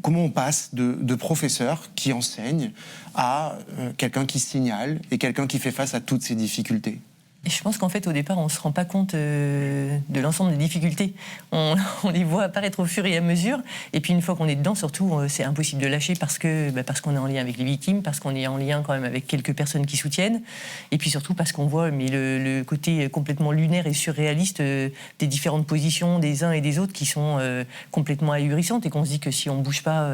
comment on passe de professeur qui enseigne à quelqu'un qui signale et quelqu'un qui fait face à toutes ces difficultés? Et je pense qu'en fait, au départ, on ne se rend pas compte de l'ensemble des difficultés. On les voit apparaître au fur et à mesure. Et puis, une fois qu'on est dedans, surtout, c'est impossible de lâcher parce qu'on est en lien avec les victimes, parce qu'on est en lien quand même avec quelques personnes qui soutiennent. Et puis surtout parce qu'on voit le côté complètement lunaire et surréaliste des différentes positions des uns et des autres qui sont complètement ahurissantes et qu'on se dit que si on ne bouge pas...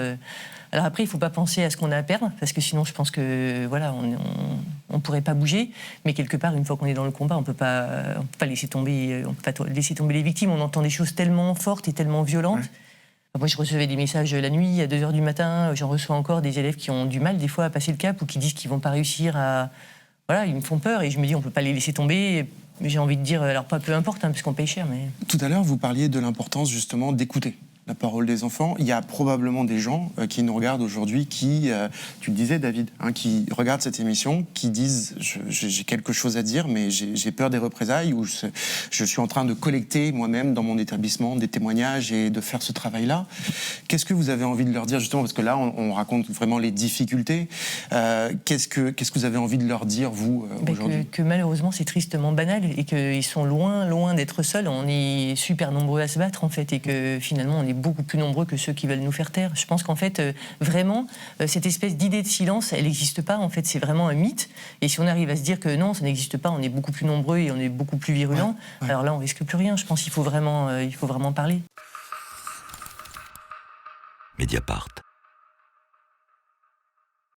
Alors après, il ne faut pas penser à ce qu'on a à perdre, parce que sinon, je pense que voilà, on ne pourrait pas bouger. Mais quelque part, une fois qu'on est dans le combat, on peut pas laisser tomber, laisser tomber les victimes. On entend des choses tellement fortes et tellement violentes. Ouais. Moi, je recevais des messages la nuit, à 2h du matin. J'en reçois encore des élèves qui ont du mal, des fois, à passer le cap ou qui disent qu'ils ne vont pas réussir à... Voilà, ils me font peur et je me dis, on ne peut pas les laisser tomber. J'ai envie de dire, alors pas peu importe, parce qu'on paye cher, mais... Tout à l'heure, vous parliez de l'importance, justement, d'écouter la parole des enfants. Il y a probablement des gens qui nous regardent aujourd'hui qui, tu le disais David, qui regardent cette émission, qui disent j'ai quelque chose à dire mais j'ai peur des représailles ou je suis en train de collecter moi-même dans mon établissement des témoignages et de faire ce travail-là. Qu'est-ce que vous avez envie de leur dire justement, parce que là on raconte vraiment les difficultés. Qu'est-ce que vous avez envie de leur dire vous aujourd'hui? Que malheureusement c'est tristement banal et qu'ils sont loin d'être seuls. On est super nombreux à se battre en fait et que finalement on est beaucoup plus nombreux que ceux qui veulent nous faire taire. Je pense qu'en fait, vraiment, cette espèce d'idée de silence, elle n'existe pas. En fait, c'est vraiment un mythe. Et si on arrive à se dire que non, ça n'existe pas, on est beaucoup plus nombreux et on est beaucoup plus virulents, alors là, on risque plus rien. Je pense qu'il faut vraiment parler. Mediapart.